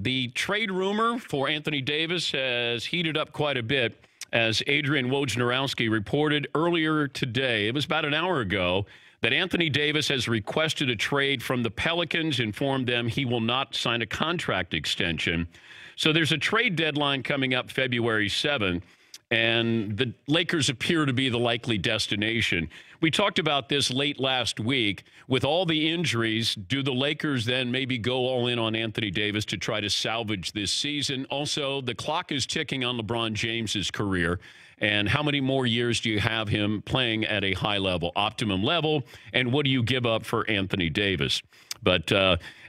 The trade rumor for Anthony Davis has heated up quite a bit, as Adrian Wojnarowski reported earlier today. It was about an hour ago that Anthony Davis has requested a trade from the Pelicans, informed them he will not sign a contract extension. So there's a trade deadline coming up February 7th, and the Lakers appear to be the likely destination. We talked about this late last week. With all the injuries, do the Lakers then maybe go all in on Anthony Davis to try to salvage this season? Also, the clock is ticking on LeBron James's career. And how many more years do you have him playing at a high level, optimum level? And what do you give up for Anthony Davis? But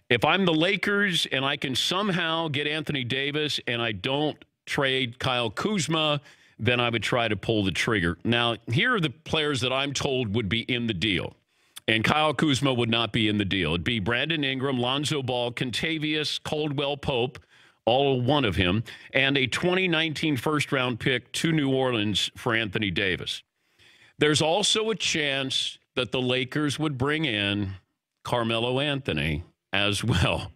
if I'm the Lakers and I can somehow get Anthony Davis and I don't trade Kyle Kuzma, then I would try to pull the trigger. Now, here are the players that I'm told would be in the deal. And Kyle Kuzma would not be in the deal. It'd be Brandon Ingram, Lonzo Ball, Kentavious Caldwell-Pope, all one of him, and a 2019 first-round pick to New Orleans for Anthony Davis. There's also a chance that the Lakers would bring in Carmelo Anthony as well.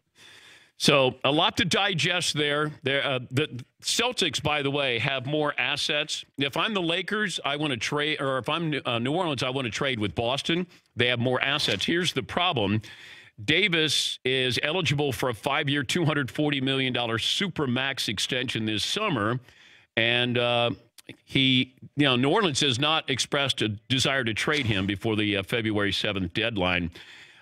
So a lot to digest there. The Celtics, by the way, have more assets. If I'm the Lakers, I want to trade, or if I'm New Orleans, I want to trade with Boston. They have more assets. Here's the problem. Davis is eligible for a 5-year, $240 million supermax extension this summer. And New Orleans has not expressed a desire to trade him before the February 7th deadline.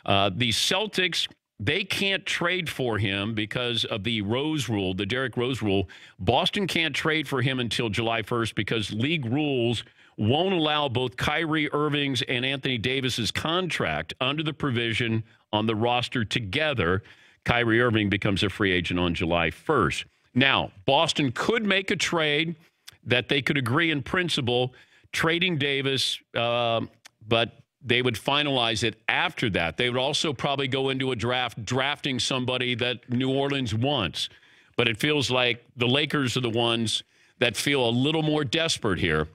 The Celtics, they can't trade for him because of the Rose rule, the Derrick Rose rule. Boston can't trade for him until July 1st because league rules won't allow both Kyrie Irving's and Anthony Davis's contract under the provision on the roster together. Kyrie Irving becomes a free agent on July 1st. Now, Boston could make a trade that they could agree in principle, trading Davis, but they would finalize it after that. They would also probably go into a draft drafting somebody that New Orleans wants. But it feels like the Lakers are the ones that feel a little more desperate here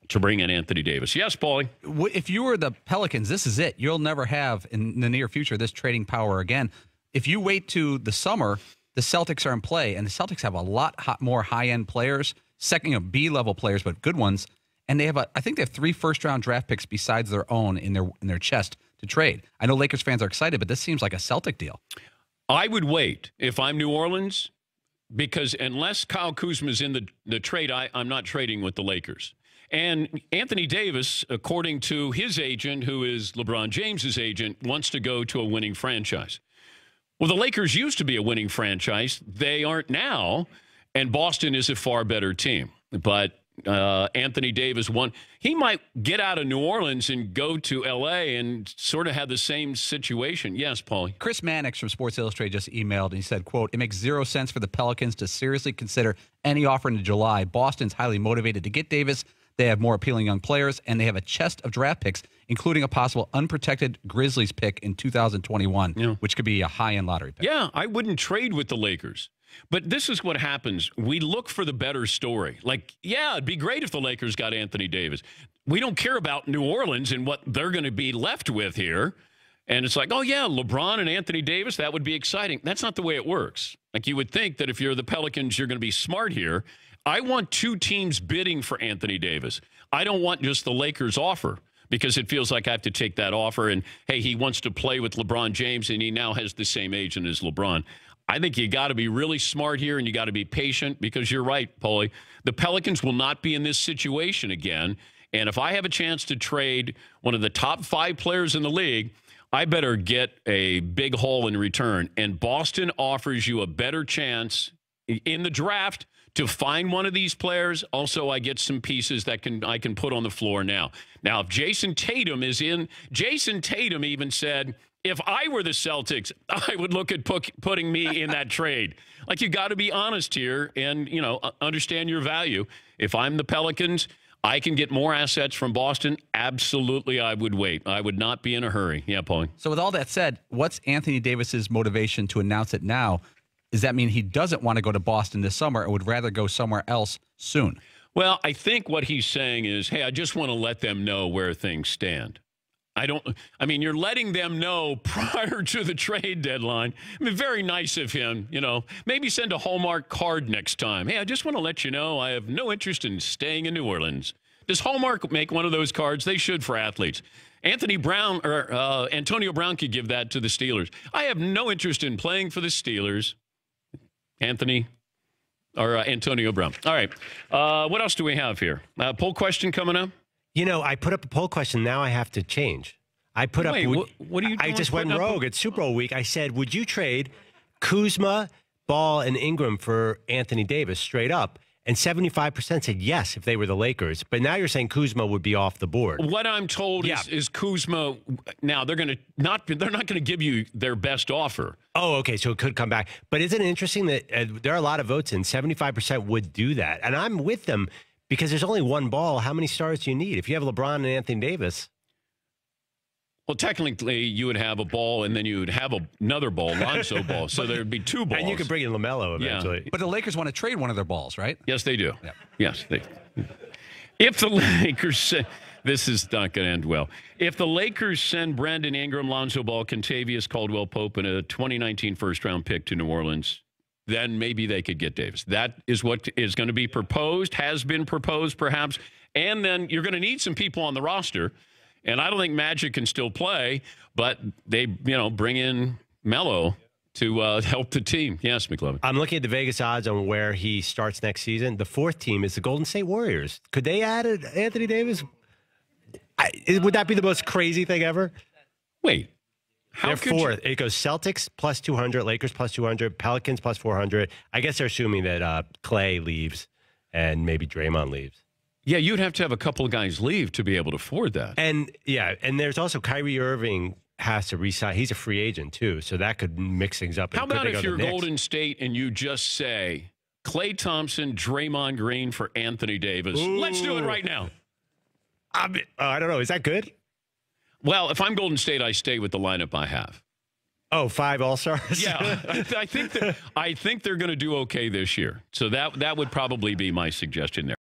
to bring in Anthony Davis. Yes, Paulie? If you were the Pelicans, this is it. You'll never have in the near future this trading power again. If you wait to the summer, the Celtics are in play, and the Celtics have a lot more high-end players, B-level players, but good ones. And they have I think they have 3 first-round draft picks besides their own in their chest to trade. I know Lakers fans are excited, but this seems like a Celtic deal. I would wait if I'm New Orleans, because unless Kyle Kuzma is in the trade, I'm not trading with the Lakers. And Anthony Davis, according to his agent, who is LeBron James's agent, wants to go to a winning franchise. Well, the Lakers used to be a winning franchise. They aren't now, and Boston is a far better team. But Anthony Davis he might get out of New Orleans and go to L.A. and sort of have the same situation. Yes, Paulie. Chris Mannix from Sports Illustrated just emailed, and he said, quote, "It makes zero sense for the Pelicans to seriously consider any offer in July. Boston's highly motivated to get Davis. They have more appealing young players, and they have a chest of draft picks, including a possible unprotected Grizzlies pick in 2021, which could be a high-end lottery pick." Yeah, I wouldn't trade with the Lakers. But this is what happens. We look for the better story. Like, yeah, it'd be great if the Lakers got Anthony Davis. We don't care about New Orleans and what they're going to be left with here. And it's like, oh, yeah, LeBron and Anthony Davis, that would be exciting. That's not the way it works. Like, you would think that if you're the Pelicans, you're going to be smart here. I want 2 teams bidding for Anthony Davis. I don't want just the Lakers offer, because it feels like I have to take that offer. And, hey, he wants to play with LeBron James, and he now has the same agent as LeBron. I think you got to be really smart here, and you got to be patient, because you're right, Paulie. The Pelicans will not be in this situation again. And if I have a chance to trade one of the top 5 players in the league, I better get a big haul in return. And Boston offers you a better chance in the draft to find one of these players. Also, I get some pieces that I can put on the floor now. Now, if Jason Tatum is in, Jason Tatum even said, if I were the Celtics, I would look at putting me in that trade. Like, you got to be honest here and, understand your value. If I'm the Pelicans, I can get more assets from Boston. Absolutely, I would wait. I would not be in a hurry. Yeah, Paulie. So with all that said, what's Anthony Davis's motivation to announce it now? Does that mean he doesn't want to go to Boston this summer or would rather go somewhere else soon? Well, I think what he's saying is, hey, I just want to let them know where things stand. I mean, you're letting them know prior to the trade deadline. I mean, very nice of him, maybe send a Hallmark card next time. Hey, I just want to let you know I have no interest in staying in New Orleans. Does Hallmark make one of those cards? They should for athletes. Antonio Brown could give that to the Steelers. I have no interest in playing for the Steelers. Antonio Brown. All right. What else do we have here? Poll question coming up? I put up a poll question. Now I have to change. What are you doing? I just went rogue. It's Super Bowl week. I said, would you trade Kuzma, Ball, and Ingram for Anthony Davis straight up? And 75% said yes if they were the Lakers. But now you're saying Kuzma would be off the board. What I'm told is Kuzma. Now they're not going to give you their best offer. Oh, okay. So it could come back. But isn't it interesting that there are a lot of votes in? 75% would do that, and I'm with them because there's only one Ball. How many stars do you need if you have LeBron and Anthony Davis? Well, technically, you would have a Ball, and then you would have another Ball, Lonzo Ball. So there would be two balls. And you could bring in LaMelo eventually. Yeah. But the Lakers want to trade one of their balls, right? Yes, they do. Yep. Yes. If the Lakers this is not going to end well. If the Lakers send Brandon Ingram, Lonzo Ball, Kentavious Caldwell-Pope, and a 2019 first-round pick to New Orleans, then maybe they could get Davis. That is what is going to be proposed, has been proposed perhaps. And then you're going to need some people on the roster. And I don't think Magic can still play, but they, bring in Melo to help the team. Yes, McLovin. I'm looking at the Vegas odds on where he starts next season. The fourth team is the Golden State Warriors. Could they add Anthony Davis? Would that be the most crazy thing ever? Wait. They're fourth. It goes Celtics plus 200, Lakers plus 200, Pelicans plus 400. I guess they're assuming that Clay leaves and maybe Draymond leaves. Yeah, you'd have to have a couple of guys leave to be able to afford that. And there's also Kyrie Irving has to resign. He's a free agent too, so that could mix things up. How about if you're Golden State and you just say Klay Thompson, Draymond Green for Anthony Davis? Ooh. Let's do it right now. I don't know. Is that good? Well, if I'm Golden State, I stay with the lineup I have. Oh, 5 All-Stars? Yeah, I think they're going to do okay this year. So that would probably be my suggestion there.